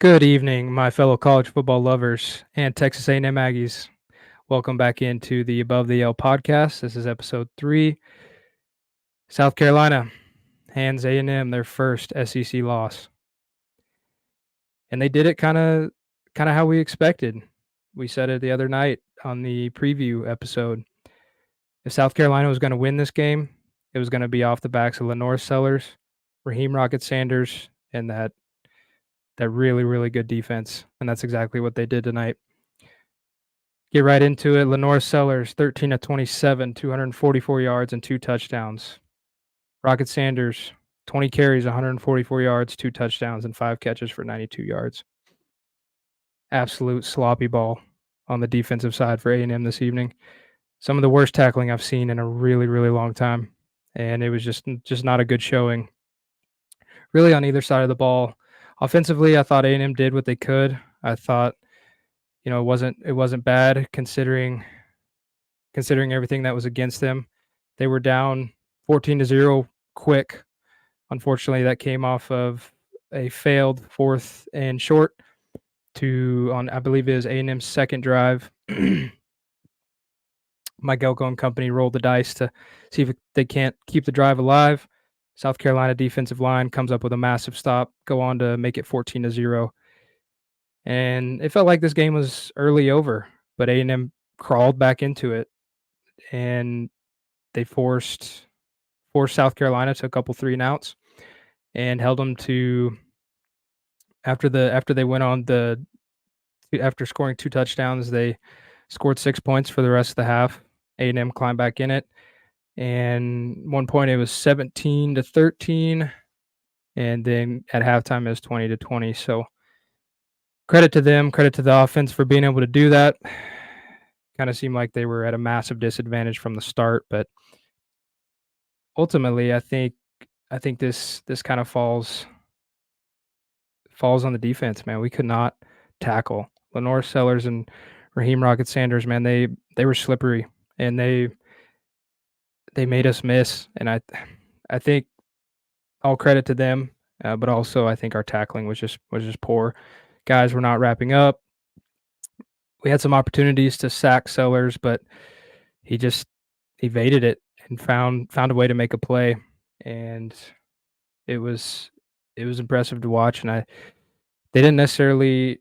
Good evening, my fellow college football lovers and Texas A&M Aggies. Welcome back into the Above the Yell podcast. This is episode 3. South Carolina hands A&M their first SEC loss. And they did it kind of how we expected. We said it the other night on the preview episode. If South Carolina was going to win this game, it was going to be off the backs of Lenore Sellers, Raheem Rocket Sanders, and that really, really good defense. And that's exactly what they did tonight. Get right into it. Lenore Sellers, 13 of 27, 244 yards and 2 touchdowns. Rocket Sanders, 20 carries, 144 yards, 2 touchdowns, and 5 catches for 92 yards. Absolute sloppy ball on the defensive side for A&M this evening. Some of the worst tackling I've seen in a really, really long time, and it was just not a good showing. Really on either side of the ball. Offensively, I thought A&M did what they could. I thought, it wasn't bad considering everything that was against them. They were down 14-0 quick. Unfortunately, that came off of a failed 4th and short I believe it was A&M's second drive. Mike Elko and company rolled the dice to see if they can't keep the drive alive. South Carolina defensive line comes up with a massive stop, go on to make it 14-0. And it felt like this game was early over, but A&M crawled back into it, and they forced South Carolina to a couple 3-and-outs and held them to after they went on after scoring 2 touchdowns, they scored 6 points for the rest of the half. A&M climbed back in it, and one point it was 17-13, and then at halftime it was 20-20. So credit to them, credit to the offense for being able to do that. Kind of seemed like they were at a massive disadvantage from the start, but ultimately, I think this kind of falls on the defense, man. We could not tackle. Lenore Sellers and Raheem Rocket Sanders, man, they were slippery, and they made us miss. And I think all credit to them, but also I think our tackling was just poor. Guys were not wrapping up. We had some opportunities to sack Sellers, but he just evaded it and found a way to make a play, and it was impressive to watch. And they didn't necessarily,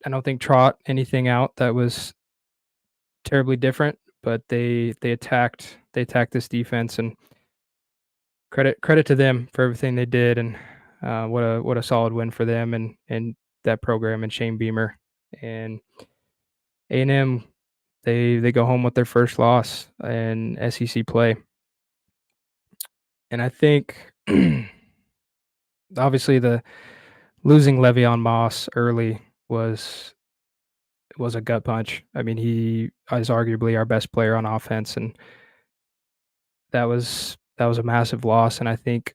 I don't think, trot anything out that was terribly different, but they attacked this defense, and credit to them for everything they did, and what a solid win for them and that program and Shane Beamer. And A&M, they go home with their first loss in SEC play. And I think obviously the losing Le'Veon Moss early was a gut punch. I mean, he is arguably our best player on offense, and that was a massive loss. And I think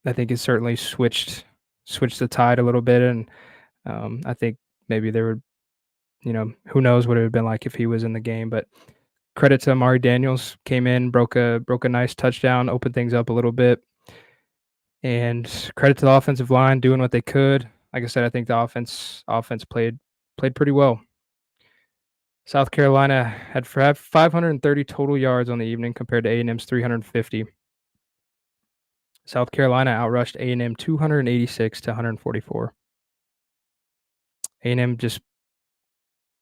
it certainly switched the tide a little bit. And I think maybe there would, who knows what it would have been like if he was in the game. But credit to Amari Daniels, came in, broke a nice touchdown, opened things up a little bit. And credit to the offensive line doing what they could. Like I said, I think the offense played pretty well. South Carolina had 530 total yards on the evening compared to A&M's 350. South Carolina outrushed A&M 286-144. A&M just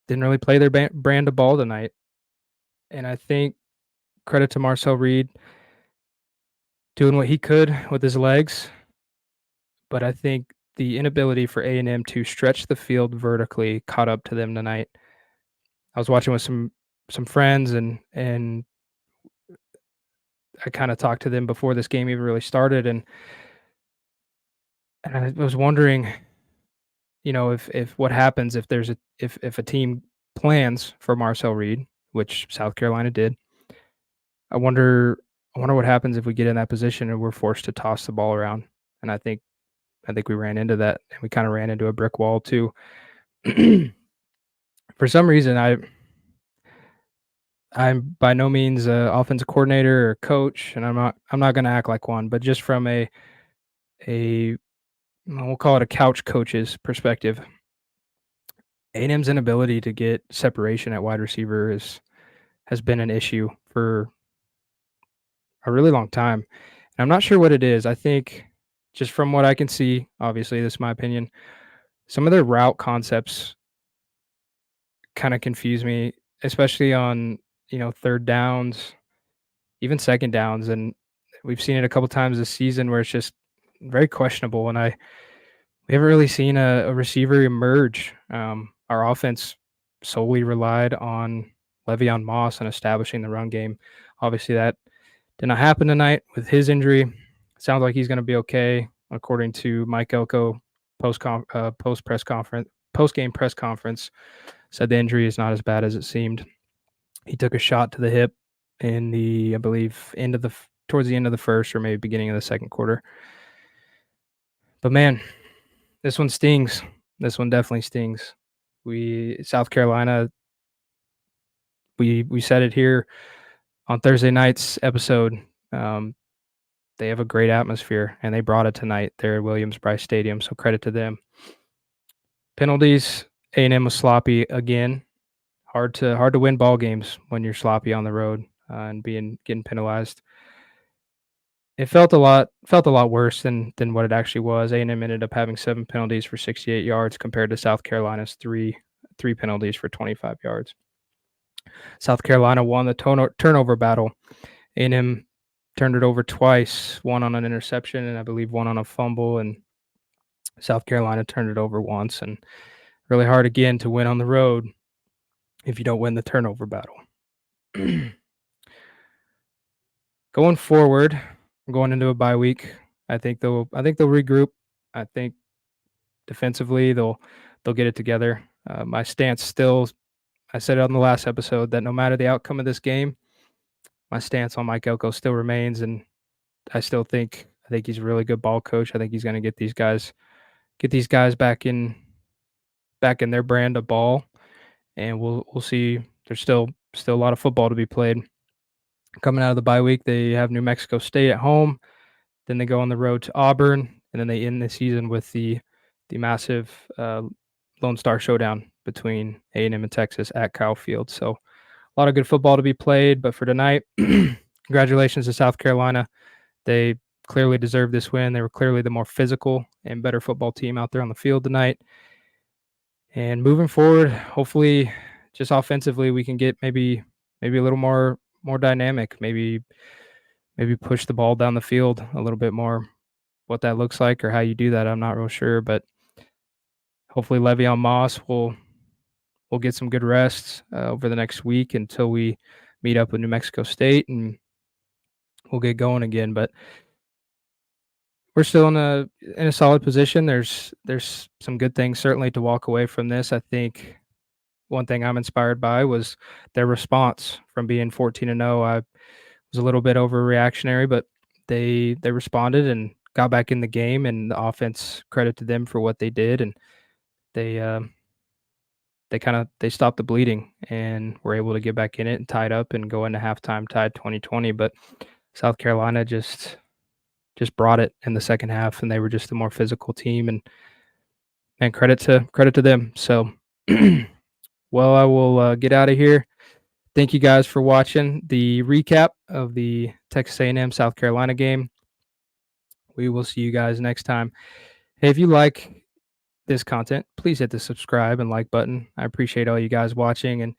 didn't really play their brand of ball tonight. And I think credit to Marcel Reed doing what he could with his legs, but I think the inability for A&M to stretch the field vertically caught up to them tonight. I was watching with some friends, and I kinda talked to them before this game even really started, and I was wondering, if what happens if there's if a team plans for Marcel Reed, which South Carolina did. I wonder what happens if we get in that position and we're forced to toss the ball around. And I think we ran into that, and we kinda ran into a brick wall too. For some reason, I'm by no means a offensive coordinator or coach, and I'm not gonna act like one, but just from a we'll call it a couch coach's perspective. A&M's inability to get separation at wide receiver has been an issue for a really long time. And I'm not sure what it is. I think just from what I can see, obviously this is my opinion, some of their route concepts kind of confuse me, especially on, third downs, even second downs. And we've seen it a couple times this season where it's just very questionable. And we haven't really seen a receiver emerge. Our offense solely relied on Le'Veon Moss and establishing the run game. Obviously, that did not happen tonight with his injury. Sounds like he's going to be okay, according to Mike Elko post game press conference. Said the injury is not as bad as it seemed. He took a shot to the hip in I believe, towards the end of the first or maybe beginning of the second quarter. But man, this one stings. This one definitely stings. South Carolina, we said it here on Thursday night's episode. They have a great atmosphere, and they brought it tonight there at Williams-Brice Stadium, so credit to them. Penalties, A&M was sloppy again. Hard to win ball games when you're sloppy on the road and getting penalized. It felt a lot worse than what it actually was. A&M ended up having 7 penalties for 68 yards compared to South Carolina's three penalties for 25 yards. South Carolina won the turnover battle. A&M turned it over twice, one on an interception and I believe one on a fumble, and South Carolina turned it over once. And really hard again to win on the road if you don't win the turnover battle. Going forward, going into a bye week, I think they'll regroup. I think defensively they'll get it together. My stance still, I said it on the last episode, that no matter the outcome of this game, my stance on Mike Elko still remains, and I think he's a really good ball coach. I think he's going to get these guys back in their brand of ball, and we'll see. There's still a lot of football to be played. Coming out of the bye week, they have New Mexico State at home. Then they go on the road to Auburn, and then they end the season with the massive Lone Star Showdown between A&M and Texas at Kyle Field. So a lot of good football to be played. But for tonight, congratulations to South Carolina. They clearly deserved this win. They were clearly the more physical and better football team out there on the field tonight. And moving forward, hopefully, just offensively, we can get maybe a little more dynamic. Maybe push the ball down the field a little bit more. What that looks like or how you do that, I'm not real sure. But hopefully, Le'Veon Moss will get some good rest over the next week until we meet up with New Mexico State, and we'll get going again. But we're still in a solid position. There's some good things certainly to walk away from this. I think one thing I'm inspired by was their response from being 14-0. I was a little bit overreactionary, but they responded and got back in the game, and the offense, credit to them for what they did, and they stopped the bleeding and were able to get back in it and tie it up and go into halftime tied 20-20. But South Carolina just brought it in the second half, and they were just a more physical team, and credit to them. So, well, I will get out of here. Thank you guys for watching the recap of the Texas A&M South Carolina game. We will see you guys next time. Hey, if you like this content, please hit the subscribe and like button. I appreciate all you guys watching, and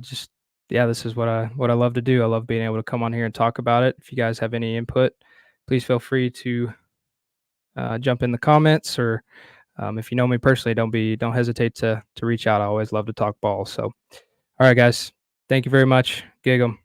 this is what I love to do. I love being able to come on here and talk about it. If you guys have any input, please feel free to jump in the comments, or if you know me personally, don't hesitate to reach out. I always love to talk ball. So, all right, guys, thank you very much. Gig 'em.